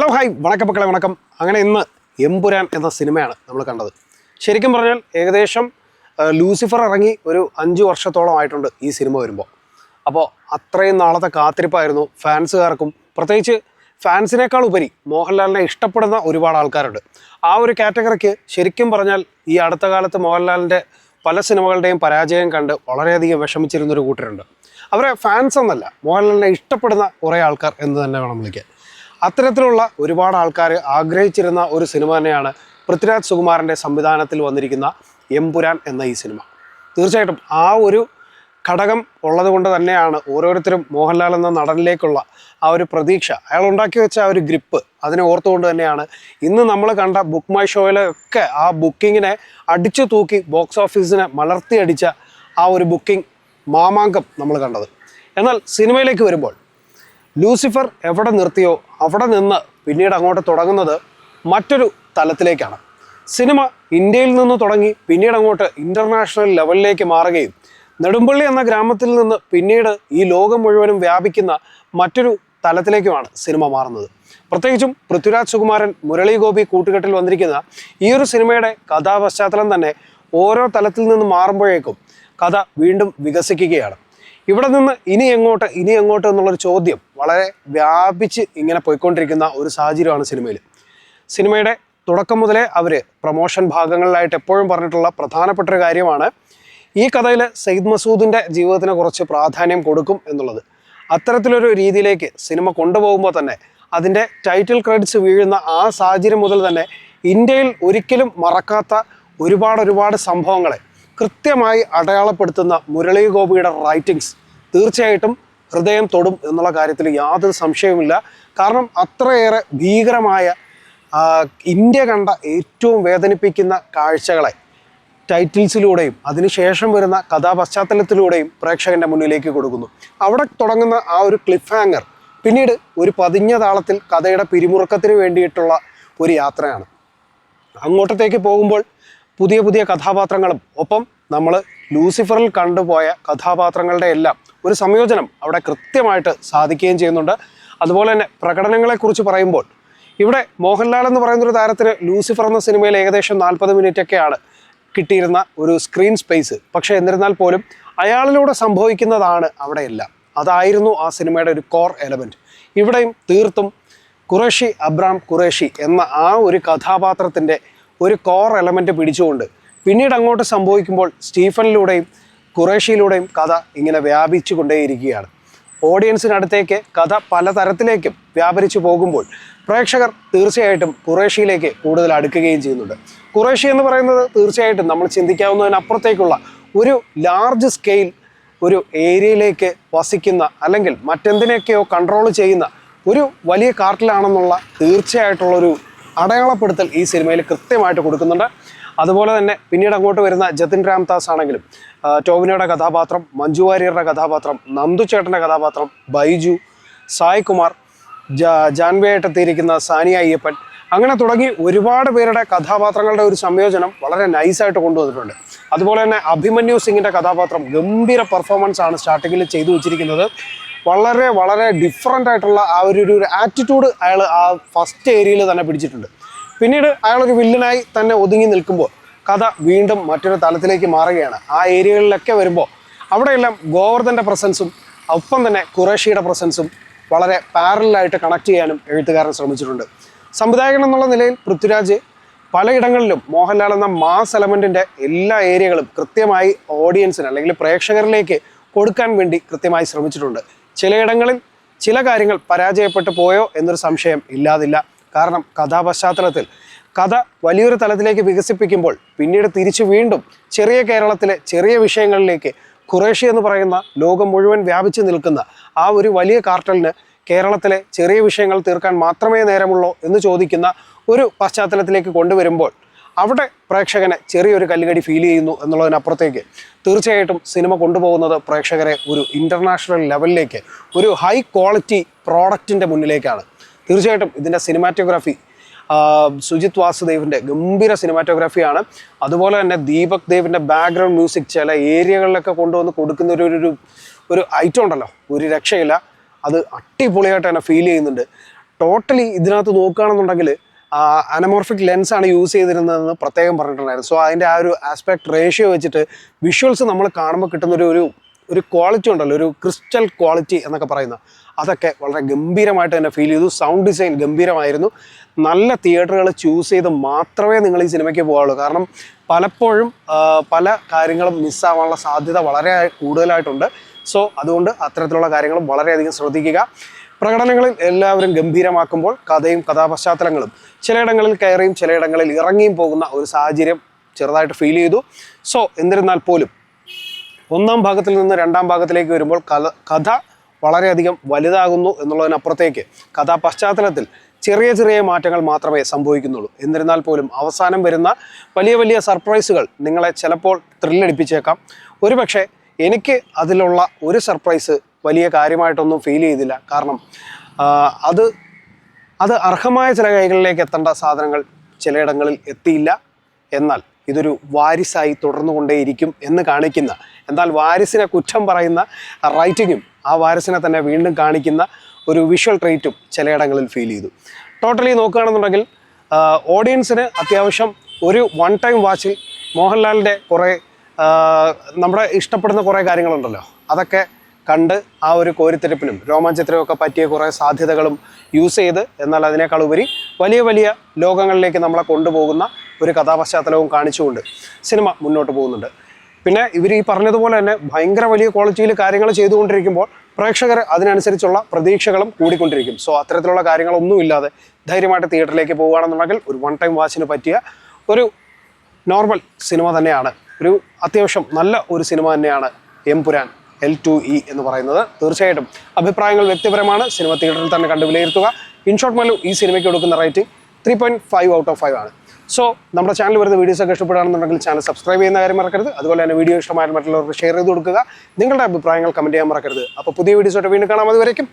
Hello hi വണക്കം മക്കളെ വണക്കം. അങ്ങനെ ഇന്ന് എമ്പുരാൻ എന്ന സിനിമയാണ് നമ്മൾ കണ്ടത്. ശരിക്കും പറഞ്ഞാൽ ഏകദേശം ലൂസിഫർ ഇറങ്ങി ഒരു 5 വർഷത്തോളം ആയിട്ടുണ്ട് ഈ സിനിമ വരുമ്പോൾ. അപ്പോൾ അത്രയും നാളത്തെ കാത്തിരിപ്പായിരുന്നു ഫാൻസുകാർക്കും. പ്രത്യേകിച്ച് ഫാൻസിനേക്കാൾ ഉപരി മോഹൻലാലിനെ ഇഷ്ടപ്പെടുന്ന ഒരുപാട് ആൾക്കാരുണ്ട്. ആ ഒരു കാറ്റഗറിക്ക് ശരിക്കും പറഞ്ഞാൽ ഈ അടുത്ത കാലത്ത് മോഹൻലാലിൻ്റെ പല സിനിമകളുടെയും പരാജയം കണ്ട് വളരെയധികം വിഷമിച്ചിരുന്നൊരു കൂട്ടരുണ്ട്. അവരെ ഫാൻസ് എന്നല്ല, മോഹൻലാലിനെ ഇഷ്ടപ്പെടുന്ന കുറേ ആൾക്കാർ എന്ന് തന്നെ വേണം വിളിക്കാൻ. അത്തരത്തിലുള്ള ഒരുപാട് ആൾക്കാർ ആഗ്രഹിച്ചിരുന്ന ഒരു സിനിമ തന്നെയാണ് പൃഥ്വിരാജ് സുകുമാരൻ്റെ സംവിധാനത്തിൽ വന്നിരിക്കുന്ന എമ്പുരാൻ എന്ന ഈ സിനിമ. തീർച്ചയായിട്ടും ആ ഒരു ഘടകം ഉള്ളത് കൊണ്ട് തന്നെയാണ് ഓരോരുത്തരും മോഹൻലാൽ എന്ന നടനിലേക്കുള്ള ആ ഒരു പ്രതീക്ഷ, അയാൾ ഉണ്ടാക്കി വെച്ച ആ ഒരു ഗ്രിപ്പ്, അതിനെ ഓർത്തുകൊണ്ട് തന്നെയാണ് ഇന്ന് നമ്മൾ കണ്ട ബുക്ക് മൈ ഷോയിലൊക്കെ ആ ബുക്കിങ്ങിനെ അടിച്ചു തൂക്കി ബോക്സ് ഓഫീസിനെ മലർത്തിയടിച്ച ആ ഒരു ബുക്കിംഗ് മാമാങ്കം നമ്മൾ കണ്ടത്. എന്നാൽ സിനിമയിലേക്ക് വരുമ്പോൾ ലൂസിഫർ എവിടെ നിർത്തിയോ അവിടെ നിന്ന് പിന്നീട് അങ്ങോട്ട് തുടങ്ങുന്നത് മറ്റൊരു തലത്തിലേക്കാണ്. സിനിമ ഇന്ത്യയിൽ നിന്ന് തുടങ്ങി പിന്നീട് അങ്ങോട്ട് ഇൻ്റർനാഷണൽ ലെവലിലേക്ക് മാറുകയും നെടുമ്പള്ളി എന്ന ഗ്രാമത്തിൽ നിന്ന് പിന്നീട് ഈ ലോകം മുഴുവനും വ്യാപിക്കുന്ന മറ്റൊരു തലത്തിലേക്കുമാണ് സിനിമ മാറുന്നത്. പ്രത്യേകിച്ചും പൃഥ്വിരാജ് സുകുമാരൻ, മുരളി ഗോപി കൂട്ടുകെട്ടിൽ വന്നിരിക്കുന്ന ഈ ഒരു സിനിമയുടെ കഥാപശ്ചാത്തലം തന്നെ ഓരോ തലത്തിൽ നിന്ന് മാറുമ്പോഴേക്കും കഥ വീണ്ടും വികസിക്കുകയാണ്. ഇവിടെ നിന്ന് ഇനി എങ്ങോട്ട് എന്നുള്ളൊരു ചോദ്യം വളരെ വ്യാപിച്ച് ഇങ്ങനെ പോയിക്കൊണ്ടിരിക്കുന്ന ഒരു സാഹചര്യമാണ് സിനിമയിൽ. സിനിമയുടെ തുടക്കം മുതലേ അവർ പ്രൊമോഷൻ ഭാഗങ്ങളിലായിട്ട് എപ്പോഴും പറഞ്ഞിട്ടുള്ള പ്രധാനപ്പെട്ട ഒരു കാര്യമാണ് ഈ കഥയിൽ സയ്യിദ് മസൂദിൻ്റെ ജീവിതത്തിന് കുറച്ച് പ്രാധാന്യം കൊടുക്കും എന്നുള്ളത്. അത്തരത്തിലൊരു രീതിയിലേക്ക് സിനിമ കൊണ്ടുപോകുമ്പോൾ തന്നെ അതിൻ്റെ ടൈറ്റിൽ ക്രെഡിറ്റ്സ് വീഴുന്ന ആ സാഹചര്യം മുതൽ തന്നെ ഇന്ത്യയിൽ ഒരിക്കലും മറക്കാത്ത ഒരുപാട് സംഭവങ്ങളെ കൃത്യമായി അടയാളപ്പെടുത്തുന്ന മുരളി ഗോപിയുടെ റൈറ്റിങ്സ് തീർച്ചയായിട്ടും ഹൃദയം തൊടും എന്നുള്ള കാര്യത്തിൽ യാതൊരു സംശയവുമില്ല. കാരണം അത്രയേറെ ഭീകരമായ ഇന്ത്യ കണ്ട ഏറ്റവും വേദനിപ്പിക്കുന്ന കാഴ്ചകളെ ടൈറ്റിൽസിലൂടെയും അതിനുശേഷം വരുന്ന കഥാപശ്ചാത്തലത്തിലൂടെയും പ്രേക്ഷകൻ്റെ മുന്നിലേക്ക് കൊടുക്കുന്നു. അവിടെ തുടങ്ങുന്ന ആ ഒരു ക്ലിഫ് ഹാങ്ങർ പിന്നീട് ഒരു പതിഞ്ഞ താളത്തിൽ കഥയുടെ പിരിമുറുക്കത്തിന് വേണ്ടിയിട്ടുള്ള ഒരു യാത്രയാണ്. അങ്ങോട്ടത്തേക്ക് പോകുമ്പോൾ പുതിയ കഥാപാത്രങ്ങളും ഒപ്പം നമ്മൾ ലൂസിഫറിൽ കണ്ടുപോയ കഥാപാത്രങ്ങളുടെ എല്ലാം ഒരു സംയോജനം അവിടെ കൃത്യമായിട്ട് സാധിക്കുകയും ചെയ്യുന്നുണ്ട്. അതുപോലെ തന്നെ പ്രകടനങ്ങളെക്കുറിച്ച് പറയുമ്പോൾ ഇവിടെ മോഹൻലാൽ എന്ന് പറയുന്നൊരു താരത്തിന് ലൂസിഫർ എന്ന സിനിമയിൽ ഏകദേശം 40 മിനിറ്റൊക്കെയാണ് കിട്ടിയിരുന്ന ഒരു സ്ക്രീൻ സ്പേസ്. പക്ഷേ എന്നിരുന്നാൽ പോലും അയാളിലൂടെ സംഭവിക്കുന്നതാണ് അവിടെയെല്ലാം. അതായിരുന്നു ആ സിനിമയുടെ ഒരു കോർ എലമെൻറ്റ്. ഇവിടെയും തീർത്തും അബ്രാം ഖുറേഷി എന്ന ആ ഒരു കഥാപാത്രത്തിൻ്റെ ഒരു കോർ എലമെൻറ്റ് പിടിച്ചുകൊണ്ട് പിന്നീട് അങ്ങോട്ട് സംഭവിക്കുമ്പോൾ സ്റ്റീഫനിലൂടെയും ഖുറേഷിയിലൂടെയും കഥ ഇങ്ങനെ വ്യാപിച്ചു കൊണ്ടേയിരിക്കുകയാണ്. ഓഡിയൻസിനടുത്തേക്ക് കഥ പലതരത്തിലേക്കും വ്യാപരിച്ചു പോകുമ്പോൾ പ്രേക്ഷകർ തീർച്ചയായിട്ടും ഖുറേഷിയിലേക്ക് കൂടുതൽ അടുക്കുകയും ചെയ്യുന്നുണ്ട്. ഖുറേഷി എന്ന് പറയുന്നത് തീർച്ചയായിട്ടും നമ്മൾ ചിന്തിക്കാവുന്നതിനപ്പുറത്തേക്കുള്ള ഒരു ലാർജ് സ്കെയിൽ ഒരു ഏരിയയിലേക്ക് വസിക്കുന്ന അല്ലെങ്കിൽ മറ്റെന്തിനെയൊക്കെയോ കൺട്രോൾ ചെയ്യുന്ന ഒരു വലിയ കാർട്ടിലാണെന്നുള്ള തീർച്ചയായിട്ടുള്ളൊരു അടയാളപ്പെടുത്തൽ ഈ സിനിമയിൽ കൃത്യമായിട്ട് കൊടുക്കുന്നുണ്ട്. അതുപോലെ തന്നെ പിന്നീട് അങ്ങോട്ട് വരുന്ന ജതിൻ രാംദാസ് ആണെങ്കിലും ടോവിനോയുടെ കഥാപാത്രം, മഞ്ജു വാര്യരുടെ കഥാപാത്രം, നന്ദു ചേട്ടൻ്റെ കഥാപാത്രം, ബൈജു, സായ് കുമാർ, ജാൻവിയായിട്ടെത്തിയിരിക്കുന്ന സാനിയ അയ്യപ്പൻ, അങ്ങനെ തുടങ്ങി ഒരുപാട് പേരുടെ കഥാപാത്രങ്ങളുടെ ഒരു സംയോജനം വളരെ നൈസായിട്ട് കൊണ്ടുവന്നിട്ടുണ്ട്. അതുപോലെ തന്നെ അഭിമന്യു സിംഗിൻ്റെ കഥാപാത്രം ഗംഭീര പെർഫോമൻസ് ആണ് സ്റ്റാർട്ടിങ്ങിൽ ചെയ്തു വെച്ചിരിക്കുന്നത്. വളരെ ഡിഫറൻ്റ് ആയിട്ടുള്ള ആ ഒരു ആറ്റിറ്റ്യൂഡ് അയാൾ ആ ഫസ്റ്റ് ഏരിയയിൽ തന്നെ പിടിച്ചിട്ടുണ്ട്. പിന്നീട് അയാളൊരു വില്ലനായി തന്നെ ഒതുങ്ങി നിൽക്കുമ്പോൾ കഥ വീണ്ടും മറ്റൊരു തലത്തിലേക്ക് മാറുകയാണ്. ആ ഏരിയകളിലൊക്കെ വരുമ്പോൾ അവിടെയെല്ലാം ഗോവർദ്ധൻ്റെ പ്രസൻസും ഒപ്പം തന്നെ ഖുറേഷിയുടെ പ്രസൻസും വളരെ പാരലായിട്ട് കണക്ട് ചെയ്യാനും എഴുത്തുകാരൻ ശ്രമിച്ചിട്ടുണ്ട്. സംവിധായകൻ എന്നുള്ള നിലയിൽ പൃഥ്വിരാജ് പലയിടങ്ങളിലും മോഹൻലാൽ എന്ന മാസ് എലമെൻറ്റിൻ്റെ എല്ലാ ഏരിയകളും കൃത്യമായി ഓഡിയൻസിന് അല്ലെങ്കിൽ പ്രേക്ഷകരിലേക്ക് കൊടുക്കാൻ വേണ്ടി കൃത്യമായി ശ്രമിച്ചിട്ടുണ്ട്. ചിലയിടങ്ങളിൽ ചില കാര്യങ്ങൾ പരാജയപ്പെട്ടു പോയോ എന്നൊരു സംശയം ഇല്ലാതില്ല. കാരണം കഥാപശ്ചാത്തലത്തിൽ കഥ വലിയൊരു തലത്തിലേക്ക് വികസിപ്പിക്കുമ്പോൾ പിന്നീട് തിരിച്ചു വീണ്ടും ചെറിയ കേരളത്തിലെ ചെറിയ വിഷയങ്ങളിലേക്ക് ഖുറേഷി എന്ന് പറയുന്ന ലോകം മുഴുവൻ വ്യാപിച്ചു നിൽക്കുന്ന ആ ഒരു വലിയ കാർട്ടലിന് കേരളത്തിലെ ചെറിയ വിഷയങ്ങൾ തീർക്കാൻ മാത്രമേ നേരമുള്ളൂ എന്ന് ചോദിക്കുന്ന ഒരു പശ്ചാത്തലത്തിലേക്ക് കൊണ്ടുവരുമ്പോൾ അവിടെ പ്രേക്ഷകനെ ചെറിയൊരു കല്ലുകടി ഫീൽ ചെയ്യുന്നു എന്നുള്ളതിനപ്പുറത്തേക്ക് തീർച്ചയായിട്ടും സിനിമ കൊണ്ടുപോകുന്നത് പ്രേക്ഷകരെ ഒരു ഇൻ്റർനാഷണൽ ലെവലിലേക്ക്, ഒരു ഹൈ ക്വാളിറ്റി പ്രോഡക്റ്റിൻ്റെ മുന്നിലേക്കാണ്. തീർച്ചയായിട്ടും ഇതിൻ്റെ സിനിമാറ്റോഗ്രാഫി സുജിത് വാസുദേവിൻ്റെ ഗംഭീര സിനിമാറ്റോഗ്രാഫിയാണ്. അതുപോലെ തന്നെ ദീപക് ദേവിൻ്റെ ബാക്ക്ഗ്രൗണ്ട് മ്യൂസിക് ചില ഏരിയകളിലൊക്കെ കൊണ്ടുവന്ന് കൊടുക്കുന്ന ഒരു ഐറ്റം ഉണ്ടല്ലോ, ഒരു രക്ഷയില്ല. അത് അടിപൊളിയായിട്ട് തന്നെ ഫീൽ ചെയ്യുന്നുണ്ട്. ടോട്ടലി ഇതിനകത്ത് നോക്കുകയാണെന്നുണ്ടെങ്കിൽ അനമോർഫിക് ലെൻസാണ് യൂസ് ചെയ്തിരുന്നതെന്ന് പ്രത്യേകം പറഞ്ഞിട്ടുണ്ടായിരുന്നു. സോ അതിൻ്റെ ആ ഒരു ആസ്പെക്ട് റേഷ്യോ വെച്ചിട്ട് വിഷ്വൽസ് നമ്മൾ കാണുമ്പോൾ കിട്ടുന്നൊരു ഒരു ക്വാളിറ്റി ഉണ്ടല്ലോ, ഒരു ക്രിസ്റ്റൽ ക്വാളിറ്റി എന്നൊക്കെ പറയുന്ന അതൊക്കെ വളരെ ഗംഭീരമായിട്ട് തന്നെ ഫീൽ ചെയ്തു. സൗണ്ട് ഡിസൈൻ ഗംഭീരമായിരുന്നു. നല്ല തിയേറ്ററുകൾ ചൂസ് ചെയ്ത് മാത്രമേ നിങ്ങൾ ഈ സിനിമയ്ക്ക് പോകാവുള്ളൂ. കാരണം പലപ്പോഴും പല കാര്യങ്ങളും മിസ്സാവാനുള്ള സാധ്യത വളരെ കൂടുതലായിട്ടുണ്ട്. സോ അതുകൊണ്ട് അത്തരത്തിലുള്ള കാര്യങ്ങളും വളരെയധികം ശ്രദ്ധിക്കുക. പ്രകടനങ്ങളിൽ എല്ലാവരും ഗംഭീരമാക്കുമ്പോൾ കഥയും കഥാപശ്ചാത്തലങ്ങളും ചിലയിടങ്ങളിൽ കയറിയും ചിലയിടങ്ങളിൽ ഇറങ്ങിയും പോകുന്ന ഒരു സാഹചര്യം ചെറുതായിട്ട് ഫീൽ ചെയ്തു. സോ എന്നിരുന്നാൽ പോലും ഒന്നാം ഭാഗത്തിൽ നിന്ന് രണ്ടാം ഭാഗത്തിലേക്ക് വരുമ്പോൾ കഥ വളരെയധികം വലുതാകുന്നു എന്നുള്ളതിനപ്പുറത്തേക്ക് കഥാപശ്ചാത്തലത്തിൽ ചെറിയ ചെറിയ മാറ്റങ്ങൾ മാത്രമേ സംഭവിക്കുന്നുള്ളൂ. എന്നിരുന്നാൽ പോലും അവസാനം വരുന്ന വലിയ വലിയ സർപ്രൈസുകൾ നിങ്ങളെ ചിലപ്പോൾ ത്രില്ലടിപ്പിച്ചേക്കാം. ഒരുപക്ഷെ എനിക്ക് അതിലുള്ള ഒരു സർപ്രൈസ് വലിയ കാര്യമായിട്ടൊന്നും ഫീൽ ചെയ്തില്ല. കാരണം അത് അർഹമായ ചില കൈകളിലേക്ക് എത്തേണ്ട സാധനങ്ങൾ ചിലയിടങ്ങളിൽ എത്തിയില്ല. എന്നാൽ ഇതൊരു വാരിസായി തുടർന്നു കൊണ്ടേയിരിക്കും എന്ന് കാണിക്കുന്ന, എന്നാൽ വാരിസിനെ കുറ്റം പറയുന്ന റൈറ്റിങ്ങും ആ വാരിസിനെ തന്നെ വീണ്ടും കാണിക്കുന്ന ഒരു വിഷ്വൽ ട്രീറ്റും ചിലയിടങ്ങളിൽ ഫീൽ ചെയ്തു. ടോട്ടലി നോക്കുകയാണെന്നുണ്ടെങ്കിൽ ഓഡിയൻസിന് അത്യാവശ്യം ഒരു വൺ ടൈം വാച്ചിൽ മോഹൻലാലിൻ്റെ കുറേ നമ്മുടെ ഇഷ്ടപ്പെടുന്ന കുറേ കാര്യങ്ങളുണ്ടല്ലോ, അതൊക്കെ കണ്ട് ആ ഒരു കോരിത്തെരിപ്പിനും രോമാഞ്ചത്തിനും ഒക്കെ പറ്റിയ കുറേ സാധ്യതകളും യൂസ് ചെയ്ത്, എന്നാൽ അതിനേക്കാൾ ഉപരി വലിയ വലിയ ലോകങ്ങളിലേക്ക് നമ്മളെ കൊണ്ടുപോകുന്ന ഒരു കഥാപശ്ചാത്തലവും കാണിച്ചുകൊണ്ട് സിനിമ മുന്നോട്ട് പോകുന്നുണ്ട്. പിന്നെ ഇവർ ഈ പറഞ്ഞതുപോലെ തന്നെ ഭയങ്കര വലിയ ക്വാളിറ്റിയിൽ കാര്യങ്ങൾ ചെയ്തുകൊണ്ടിരിക്കുമ്പോൾ പ്രേക്ഷകർ അതിനനുസരിച്ചുള്ള പ്രതീക്ഷകളും കൂടിക്കൊണ്ടിരിക്കും. സോ അത്തരത്തിലുള്ള കാര്യങ്ങളൊന്നുമില്ലാതെ ധൈര്യമായിട്ട് തിയേറ്ററിലേക്ക് പോകുകയാണെന്നുണ്ടെങ്കിൽ ഒരു വൺ ടൈം വാച്ചിന് പറ്റിയ ഒരു നോർമൽ സിനിമ തന്നെയാണ്. ഒരു അത്യാവശ്യം നല്ല ഒരു സിനിമ തന്നെയാണ് എമ്പുരാൻ L2E എന്ന് പറയുന്നത്. തീർച്ചയായിട്ടും അഭിപ്രായങ്ങൾ വ്യക്തിപരമാണ്. സിനിമ തിയേറ്ററിൽ തന്നെ കണ്ട് വിലയിരുത്തുക. ഇൻഷോർട്ട് മല്ലു ഈ സിനിമയ്ക്ക് കൊടുക്കുന്ന റേറ്റിംഗ് 3.5 ഔട്ട് ഓഫ് 5 ആണ്. സോ നമ്മുടെ ചാനൽ വരുന്ന വീഡിയോസൊക്കെ ഇഷ്ടപ്പെടുകയാണെന്നുണ്ടെങ്കിൽ ചാനൽ സബ്സ്ക്രൈബ് ചെയ്യുന്ന കാര്യം മറക്കരുത്. അതുപോലെ തന്നെ വീഡിയോ ഇഷ്ടമായാലും മറ്റുള്ളവർക്ക് ഷെയർ ചെയ്ത് കൊടുക്കുക. നിങ്ങളുടെ അഭിപ്രായങ്ങൾ കമൻറ്റ് ചെയ്യാൻ മറക്കരുത്. അപ്പോൾ പുതിയ വീഡിയോസോട്ട് വീണ്ടും കാണാം. അതുവരേക്കും